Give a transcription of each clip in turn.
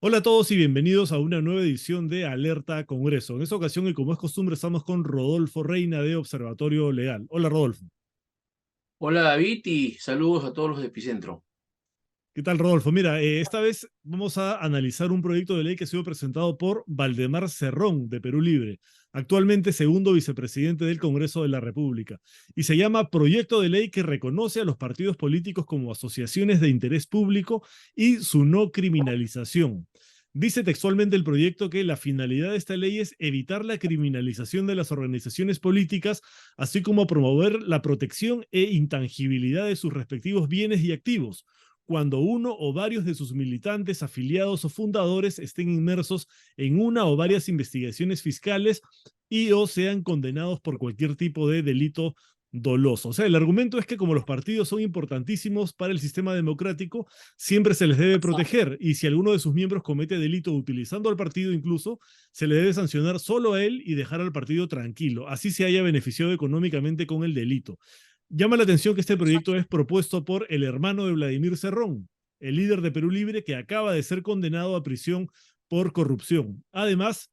Hola a todos y bienvenidos a una nueva edición de Alerta Congreso. En esta ocasión, y como es costumbre, estamos con Rodolfo Reina de Observatorio Legal. Hola, Rodolfo. Hola David y saludos a todos los de Epicentro. ¿Qué tal, Rodolfo? Mira, esta vez vamos a analizar un proyecto de ley que ha sido presentado por Valdemar Cerrón, de Perú Libre, actualmente segundo vicepresidente del Congreso de la República, y se llama Proyecto de Ley que reconoce a los partidos políticos como asociaciones de interés público y su no criminalización. Dice textualmente el proyecto que la finalidad de esta ley es evitar la criminalización de las organizaciones políticas, así como promover la protección e intangibilidad de sus respectivos bienes y activos cuando uno o varios de sus militantes, afiliados o fundadores estén inmersos en una o varias investigaciones fiscales y o sean condenados por cualquier tipo de delito doloso. O sea, el argumento es que como los partidos son importantísimos para el sistema democrático, siempre se les debe proteger y si alguno de sus miembros comete delito utilizando al partido incluso, se le debe sancionar solo a él y dejar al partido tranquilo, así se haya beneficiado económicamente con el delito. Llama la atención que este proyecto es propuesto por el hermano de Vladimir Cerrón, el líder de Perú Libre que acaba de ser condenado a prisión por corrupción. Además,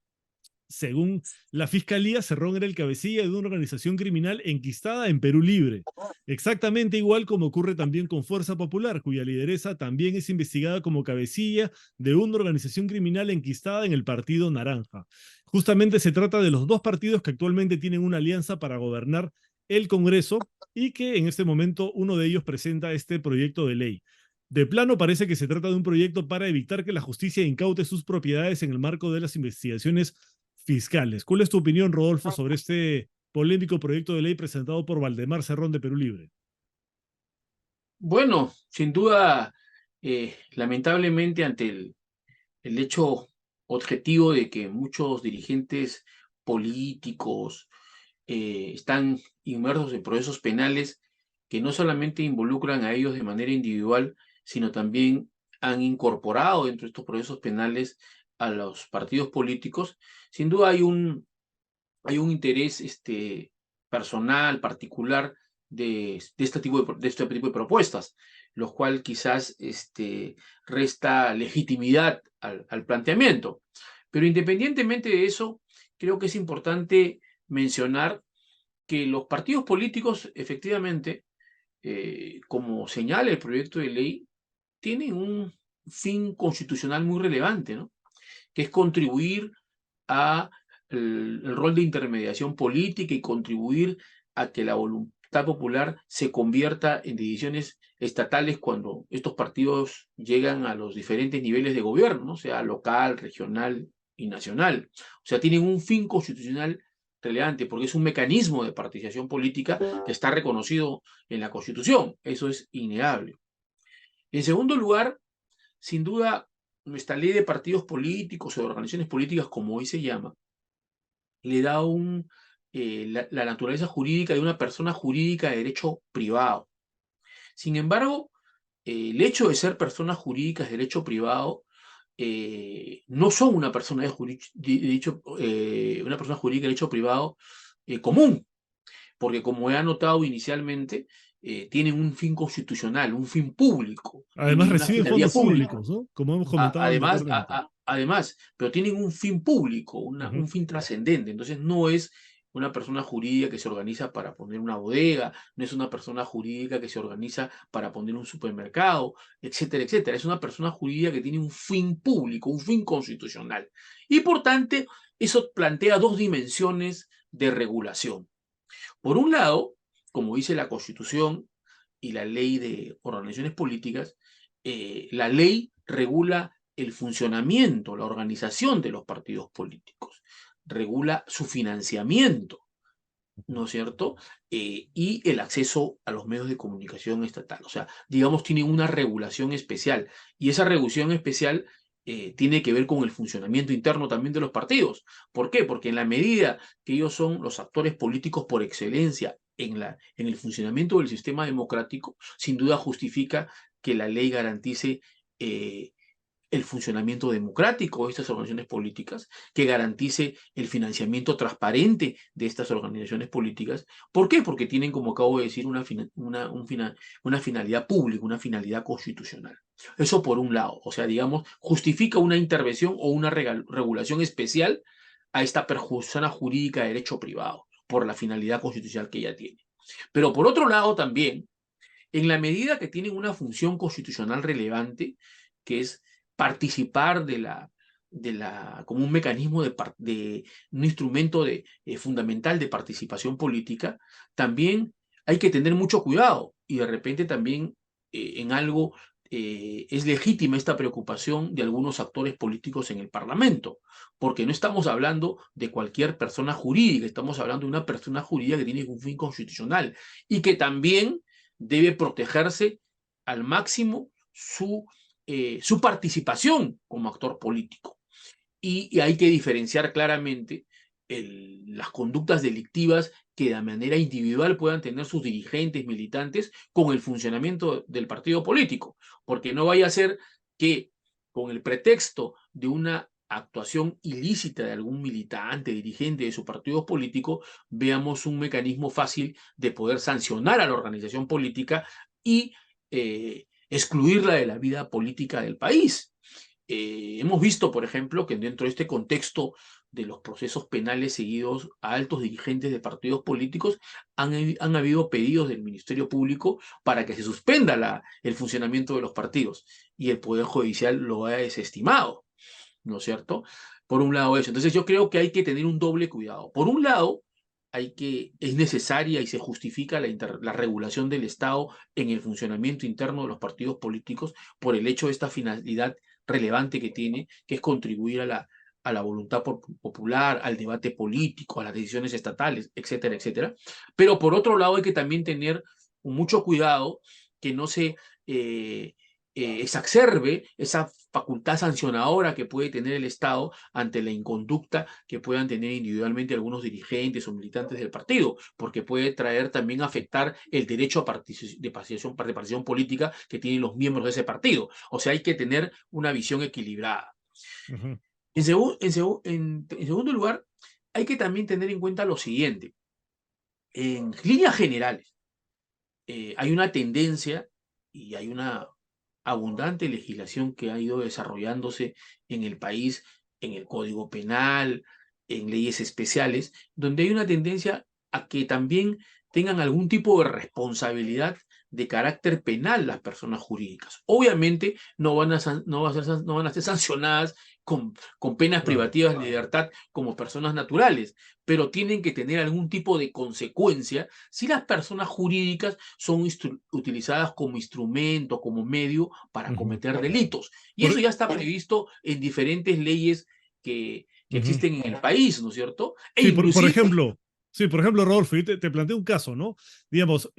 según la fiscalía, Cerrón era el cabecilla de una organización criminal enquistada en Perú Libre. Exactamente igual como ocurre también con Fuerza Popular, cuya lideresa también es investigada como cabecilla de una organización criminal enquistada en el Partido Naranja. Justamente se trata de los dos partidos que actualmente tienen una alianza para gobernar el Congreso y que en este momento uno de ellos presenta este proyecto de ley. De plano parece que se trata de un proyecto para evitar que la justicia incaute sus propiedades en el marco de las investigaciones fiscales. ¿Cuál es tu opinión, Rodolfo, sobre este polémico proyecto de ley presentado por Valdemar Cerrón de Perú Libre? Bueno, sin duda, lamentablemente ante el hecho objetivo de que muchos dirigentes políticos están inmersos en procesos penales que no solamente involucran a ellos de manera individual, sino también han incorporado dentro de estos procesos penales a los partidos políticos, sin duda hay un interés personal, particular de este tipo de propuestas, lo cual quizás resta legitimidad al planteamiento. Pero independientemente de eso, creo que es importante mencionar que los partidos políticos, efectivamente, como señala el proyecto de ley, tienen un fin constitucional muy relevante, ¿no? Que es contribuir a el rol de intermediación política y contribuir a que la voluntad popular se convierta en decisiones estatales cuando estos partidos llegan a los diferentes niveles de gobierno, ¿no? Sea local, regional y nacional. O sea, tienen un fin constitucional relevante porque es un mecanismo de participación política que está reconocido en la Constitución. Eso es innegable. En segundo lugar, sin duda, nuestra ley de partidos políticos o de organizaciones políticas, como hoy se llama, le da la naturaleza jurídica de una persona jurídica de derecho privado. Sin embargo, el hecho de ser personas jurídicas de derecho privado no son una persona una persona jurídica de derecho privado común, porque como he anotado inicialmente, tienen un fin constitucional, un fin público Además, y una reciben finalidad fondos pública. públicos, ¿no? Como hemos comentado Además, anteriormente. además, pero tienen un fin público, Uh -huh. un fin trascendente. Entonces no es una persona jurídica que se organiza para poner una bodega, no es una persona jurídica que se organiza para poner un supermercado, etcétera, etcétera. Es una persona jurídica que tiene un fin público, un fin constitucional. Y por tanto, eso plantea dos dimensiones de regulación. Por un lado, como dice la Constitución y la ley de organizaciones políticas, la ley regula el funcionamiento, la organización de los partidos políticos, regula su financiamiento, ¿no es cierto? Y el acceso a los medios de comunicación estatal. O sea, digamos, tienen una regulación especial. Y esa regulación especial tiene que ver con el funcionamiento interno también de los partidos. ¿Por qué? Porque en la medida que ellos son los actores políticos por excelencia en el funcionamiento del sistema democrático, sin duda justifica que la ley garantice el funcionamiento democrático de estas organizaciones políticas, que garantice el financiamiento transparente de estas organizaciones políticas. ¿Por qué? Porque tienen, como acabo de decir, una finalidad pública, una finalidad constitucional. Eso por un lado, o sea, digamos, justifica una intervención o una regulación especial a esta persona jurídica de derecho privado, por la finalidad constitucional que ella tiene. Pero por otro lado también, en la medida que tienen una función constitucional relevante, que es participar como un mecanismo de un instrumento fundamental de participación política, también hay que tener mucho cuidado y de repente también en algo es legítima esta preocupación de algunos actores políticos en el Parlamento, porque no estamos hablando de cualquier persona jurídica, estamos hablando de una persona jurídica que tiene un fin constitucional y que también debe protegerse al máximo su participación como actor político. Y hay que diferenciar claramente las conductas delictivas que de manera individual puedan tener sus dirigentes, militantes, con el funcionamiento del partido político, porque no vaya a ser que con el pretexto de una actuación ilícita de algún militante, dirigente de su partido político, veamos un mecanismo fácil de poder sancionar a la organización política y excluirla de la vida política del país. Hemos visto, por ejemplo, que dentro de este contexto de los procesos penales seguidos a altos dirigentes de partidos políticos, han habido pedidos del Ministerio Público para que se suspenda el funcionamiento de los partidos y el Poder Judicial lo ha desestimado, ¿no es cierto? Por un lado eso. Entonces yo creo que hay que tener un doble cuidado. Por un lado, es necesaria y se justifica la regulación del Estado en el funcionamiento interno de los partidos políticos por el hecho de esta finalidad relevante que tiene, que es contribuir a la voluntad popular, al debate político, a las decisiones estatales, etcétera, etcétera. Pero por otro lado hay que también tener mucho cuidado que no se exacerbe esa facultad sancionadora que puede tener el Estado ante la inconducta que puedan tener individualmente algunos dirigentes o militantes del partido, porque puede traer también afectar el derecho de participación política que tienen los miembros de ese partido. O sea, hay que tener una visión equilibrada. Ujú. En segundo lugar, hay que también tener en cuenta lo siguiente. En líneas generales, hay una tendencia y hay una abundante legislación que ha ido desarrollándose en el país, en el Código Penal, en leyes especiales, donde hay una tendencia a que también tengan algún tipo de responsabilidad de carácter penal las personas jurídicas. Obviamente no van a ser sancionadas con penas Claro. privativas de libertad como personas naturales, pero tienen que tener algún tipo de consecuencia si las personas jurídicas son utilizadas como instrumento, como medio para Ujú. cometer delitos. Y eso Por- ya está previsto en diferentes leyes que ujú. existen en el país, ¿no es cierto? E Sí, por inclusive, ejemplo, sí, por ejemplo, Rodolfo, yo te planteo un caso, ¿no? Digamos,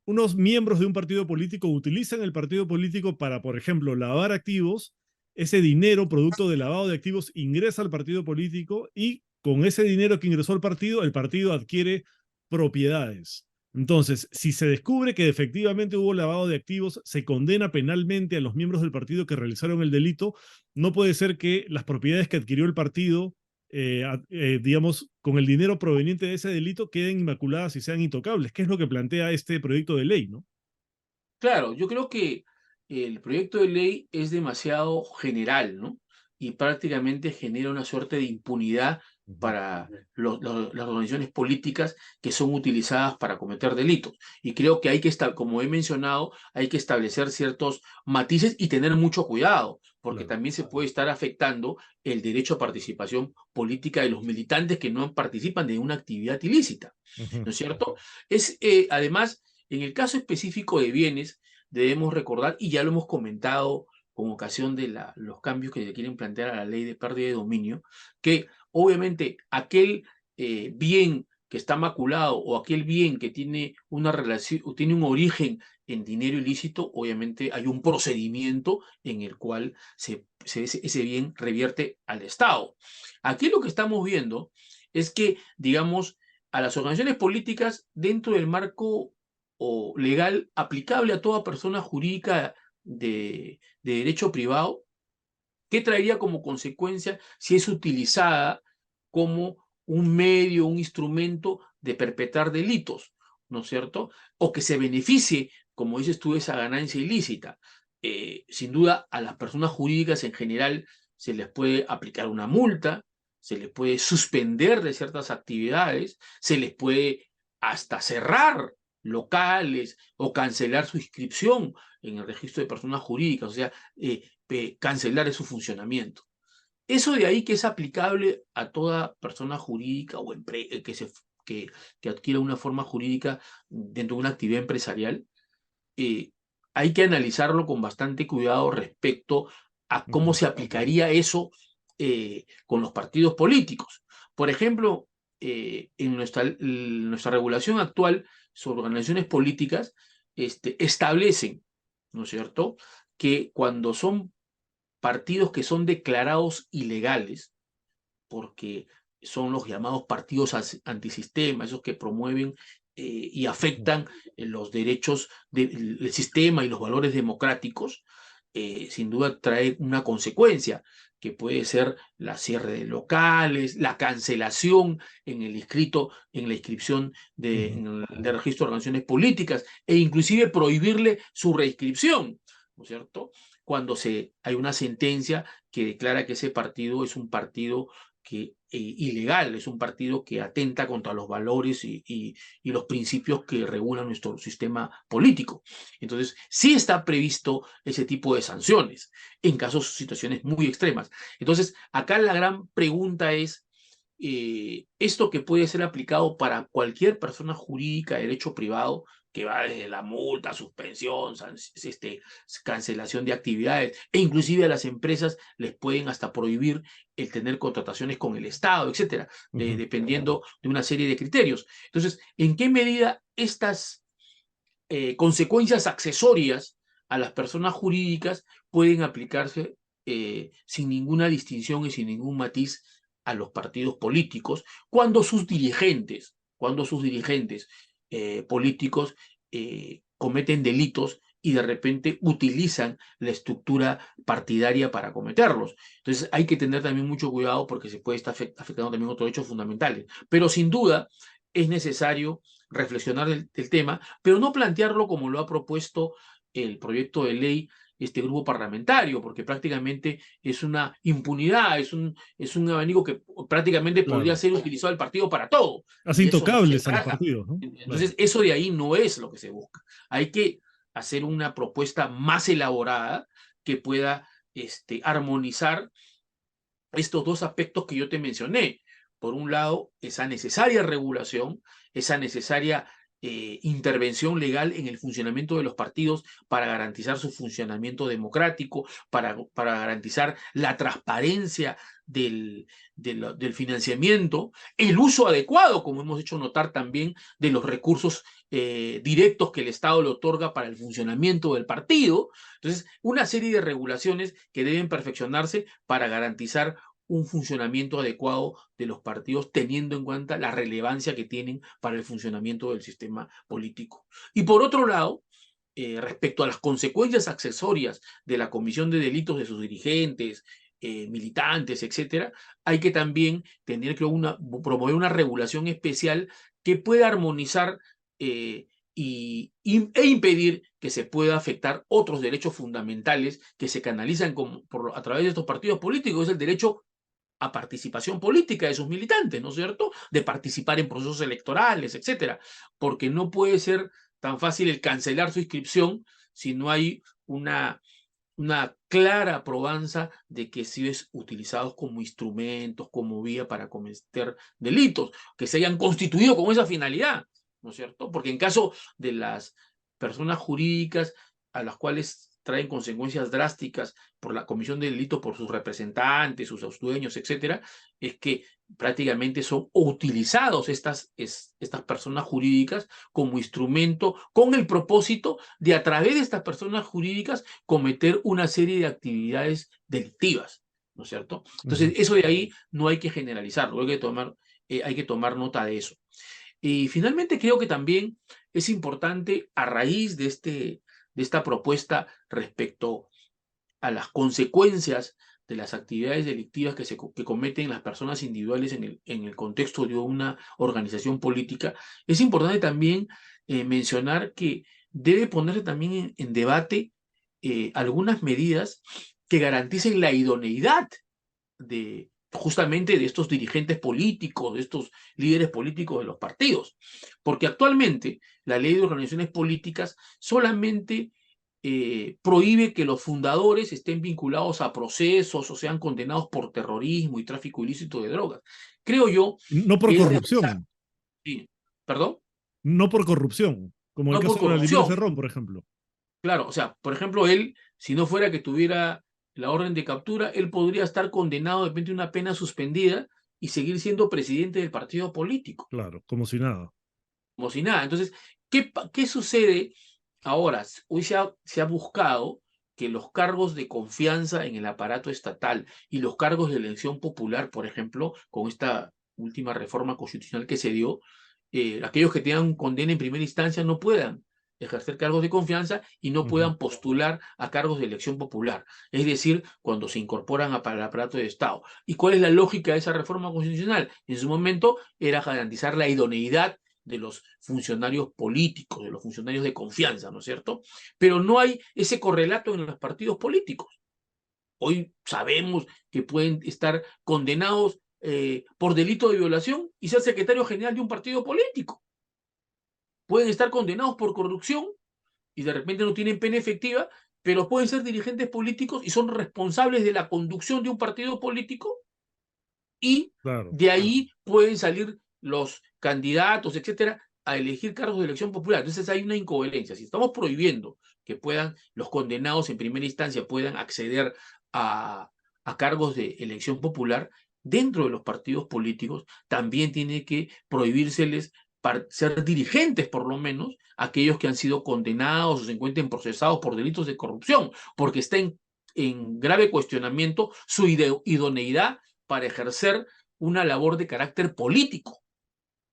unos miembros de un partido político utilizan el partido político para, por ejemplo, lavar activos. Ese dinero, producto del lavado de activos, ingresa al partido político y con ese dinero que ingresó al partido, el partido adquiere propiedades. Entonces, si se descubre que efectivamente hubo lavado de activos, se condena penalmente a los miembros del partido que realizaron el delito. No puede ser que las propiedades que adquirió el partido digamos, con el dinero proveniente de ese delito queden inmaculadas y sean intocables, que es lo que plantea este proyecto de ley, ¿no? claro, yo creo que el proyecto de ley es demasiado general, ¿no? Y prácticamente genera una suerte de impunidad Ujú. para las organizaciones políticas que son utilizadas para cometer delitos. Y creo que hay que estar, como he mencionado, hay que establecer ciertos matices y tener mucho cuidado, porque Claro. también se puede estar afectando el derecho a participación política de los militantes que no participan de una actividad ilícita, Ujú. ¿no es cierto? Además, en el caso específico de bienes, debemos recordar, y ya lo hemos comentado con ocasión de los cambios que se quieren plantear a la ley de pérdida de dominio, que obviamente aquel bien que está maculado o aquel bien que tiene una relación, tiene un origen en dinero ilícito, obviamente hay un procedimiento en el cual ese bien revierte al Estado. Aquí lo que estamos viendo es que, digamos, a las organizaciones políticas dentro del marco o legal aplicable a toda persona jurídica de derecho privado, ¿Qué traería como consecuencia si es utilizada como un medio, un instrumento de perpetrar delitos, ¿no es cierto? O que se beneficie, como dices tú, esa ganancia ilícita. Sin duda, a las personas jurídicas en general se les puede aplicar una multa, se les puede suspender de ciertas actividades, se les puede hasta cerrar locales o cancelar su inscripción en el registro de personas jurídicas, o sea, cancelar su funcionamiento. Eso de ahí que es aplicable a toda persona jurídica o que, que adquiera una forma jurídica dentro de una actividad empresarial, eh, hay que analizarlo con bastante cuidado respecto a cómo Ujú, se aplicaría eso con los partidos políticos. Por ejemplo, en nuestra regulación actual sobre organizaciones políticas, establecen, ¿no es cierto?, que cuando son partidos que son declarados ilegales, porque son los llamados partidos antisistema, esos que promueven y ujú, afectan los derechos del sistema y los valores democráticos, sin duda trae una consecuencia, que puede ser la cierre de locales, la cancelación en el inscrito, en la inscripción ujú, en el de registro de organizaciones políticas, e inclusive prohibirle su reinscripción, ¿no es cierto? Cuando hay una sentencia que declara que ese partido es un partido ilegal, es un partido que atenta contra los valores y los principios que regulan nuestro sistema político. Entonces, sí está previsto ese tipo de sanciones en casos, situaciones muy extremas. Entonces, acá la gran pregunta es, esto que puede ser aplicado para cualquier persona jurídica de derecho privado, que va desde la multa, suspensión, cancelación de actividades, e inclusive a las empresas les pueden hasta prohibir el tener contrataciones con el Estado, etcétera, ujú. dependiendo de una serie de criterios. Entonces, ¿en qué medida estas consecuencias accesorias a las personas jurídicas pueden aplicarse sin ninguna distinción y sin ningún matiz a los partidos políticos cuando sus dirigentes políticos cometen delitos y de repente utilizan la estructura partidaria para cometerlos? Entonces hay que tener también mucho cuidado porque se puede estar afectando también otros derechos fundamentales. Pero sin duda es necesario reflexionar el tema, pero no plantearlo como lo ha propuesto el proyecto de ley este grupo parlamentario, porque prácticamente es una impunidad, es un abanico que prácticamente podría Claro. ser utilizado el partido para todo, Hace y de eso no se intocables a los trata. partidos, ¿no? Claro. Entonces, eso de ahí no es lo que se busca. Hay que hacer una propuesta más elaborada que pueda armonizar estos dos aspectos que yo te mencioné. Por un lado, esa necesaria regulación, esa necesaria intervención legal en el funcionamiento de los partidos para garantizar su funcionamiento democrático, para garantizar la transparencia del financiamiento, el uso adecuado, como hemos hecho notar también, de los recursos directos que el Estado le otorga para el funcionamiento del partido. Entonces, una serie de regulaciones que deben perfeccionarse para garantizar un funcionamiento adecuado de los partidos, teniendo en cuenta la relevancia que tienen para el funcionamiento del sistema político. Y por otro lado, respecto a las consecuencias accesorias de la comisión de delitos de sus dirigentes, militantes, etcétera, hay que también tener que promover una regulación especial que pueda armonizar e impedir que se pueda afectar otros derechos fundamentales que se canalizan a través de estos partidos políticos. Es el derecho a participación política de sus militantes, ¿no es cierto? De participar en procesos electorales, etcétera. Porque no puede ser tan fácil el cancelar su inscripción si no hay una clara probanza de que sí es utilizados como instrumentos, como vía para cometer delitos, que se hayan constituido con esa finalidad, ¿no es cierto? Porque en caso de las personas jurídicas a las cuales traen consecuencias drásticas por la comisión de delito por sus representantes, sus dueños, etcétera, es que prácticamente son utilizados estas personas jurídicas como instrumento con el propósito de a través de estas personas jurídicas cometer una serie de actividades delictivas, ¿no es cierto? Entonces, Ujú. eso de ahí no hay que generalizarlo, hay que tomar nota de eso. Y finalmente creo que también es importante, a raíz de esta propuesta respecto a las consecuencias de las actividades delictivas que cometen las personas individuales en el contexto de una organización política, es importante también mencionar que debe ponerse también en debate algunas medidas que garanticen la idoneidad de justamente de estos dirigentes políticos, de estos líderes políticos de los partidos. Porque actualmente la ley de organizaciones políticas solamente prohíbe que los fundadores estén vinculados a procesos o sean condenados por terrorismo y tráfico ilícito de drogas. Creo yo No por que es corrupción, sí, perdón, no por corrupción, como el no por caso de Vladimir corrupción. Cerrón, por ejemplo. Claro, o sea, por ejemplo, él, si no fuera que tuviera la orden de captura, él podría estar condenado de repente a una pena suspendida y seguir siendo presidente del partido político, Claro, como si nada. como si nada. Entonces, ¿qué sucede ahora? Hoy se ha buscado que los cargos de confianza en el aparato estatal y los cargos de elección popular, por ejemplo, con esta última reforma constitucional que se dio, aquellos que tengan condena en primera instancia no puedan ejercer cargos de confianza y no Ujú. puedan postular a cargos de elección popular, es decir, cuando se incorporan para el aparato de Estado. ¿Y cuál es la lógica de esa reforma constitucional? En su momento era garantizar la idoneidad de los funcionarios políticos, de los funcionarios de confianza, ¿no es cierto? Pero no hay ese correlato en los partidos políticos. Hoy sabemos que pueden estar condenados por delito de violación y ser secretario general de un partido político. Pueden estar condenados por corrupción y de repente no tienen pena efectiva, pero pueden ser dirigentes políticos y son responsables de la conducción de un partido político y Claro. de ahí pueden salir los candidatos, etcétera, a elegir cargos de elección popular. Entonces hay una incoherencia. Si estamos prohibiendo que puedan los condenados en primera instancia puedan acceder a cargos de elección popular, dentro de los partidos políticos también tiene que prohibírseles ser dirigentes, por lo menos, aquellos que han sido condenados o se encuentren procesados por delitos de corrupción, porque está en grave cuestionamiento su idoneidad para ejercer una labor de carácter político,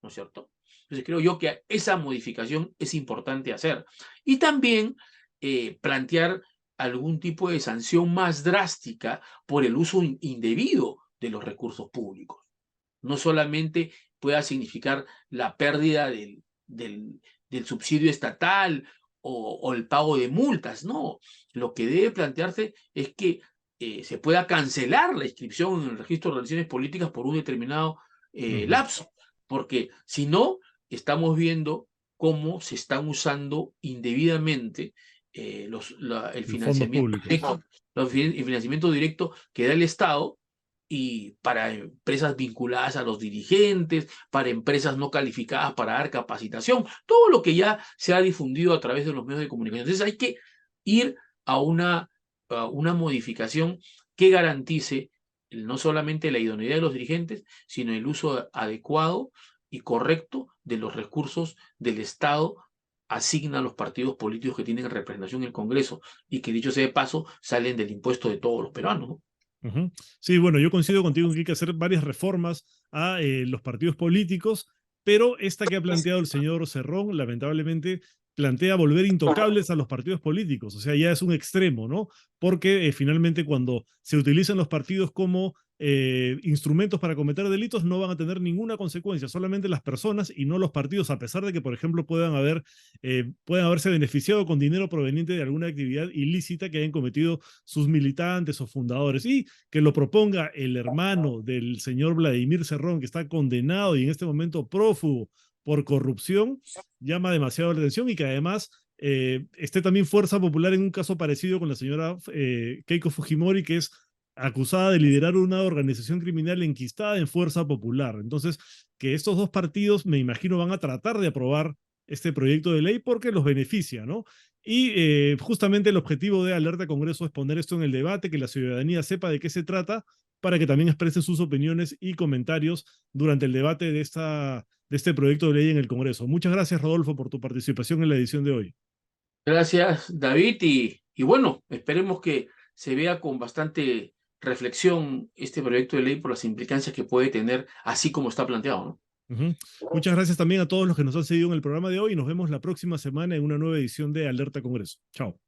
¿no es cierto? Entonces creo yo que esa modificación es importante hacer. Y también plantear algún tipo de sanción más drástica por el uso indebido de los recursos públicos. No solamente pueda significar la pérdida del subsidio estatal o el pago de multas, no. Lo que debe plantearse es que se pueda cancelar la inscripción en el registro de relaciones políticas por un determinado Ujú. lapso, porque si no, estamos viendo cómo se están usando indebidamente el Los fondos financiamiento públicos. directo, el financiamiento directo que da el Estado y para empresas vinculadas a los dirigentes, para empresas no calificadas para dar capacitación, todo lo que ya se ha difundido a través de los medios de comunicación. Entonces hay que ir a una modificación que garantice no solamente la idoneidad de los dirigentes, sino el uso adecuado y correcto de los recursos del Estado asigna a los partidos políticos que tienen representación en el Congreso y que, dicho sea de paso, salen del impuesto de todos los peruanos, ¿no? Ujú. Sí, bueno, yo coincido contigo en que hay que hacer varias reformas a los partidos políticos, pero esta que ha planteado el señor Cerrón, lamentablemente, plantea volver intocables a los partidos políticos. O sea, ya es un extremo, ¿no? Porque finalmente cuando se utilizan los partidos como instrumentos para cometer delitos, no van a tener ninguna consecuencia, solamente las personas y no los partidos, a pesar de que, por ejemplo, puedan haberse beneficiado con dinero proveniente de alguna actividad ilícita que hayan cometido sus militantes o fundadores. Y que lo proponga el hermano del señor Vladimir Cerrón, que está condenado y en este momento prófugo por corrupción, llama demasiado la atención y que además esté también Fuerza Popular en un caso parecido con la señora Keiko Fujimori, que es acusada de liderar una organización criminal enquistada en Fuerza Popular. Entonces, que estos dos partidos, me imagino, van a tratar de aprobar este proyecto de ley porque los beneficia, ¿no? Y justamente el objetivo de Alerta Congreso es poner esto en el debate, que la ciudadanía sepa de qué se trata, para que también expresen sus opiniones y comentarios durante el debate de este proyecto de ley en el Congreso. Muchas gracias, Rodolfo, por tu participación en la edición de hoy. Gracias, David, y bueno, esperemos que se vea con bastante reflexión este proyecto de ley por las implicancias que puede tener, así como está planteado, ¿no? Ujú. Muchas gracias también a todos los que nos han seguido en el programa de hoy y nos vemos la próxima semana en una nueva edición de Alerta Congreso. Chao.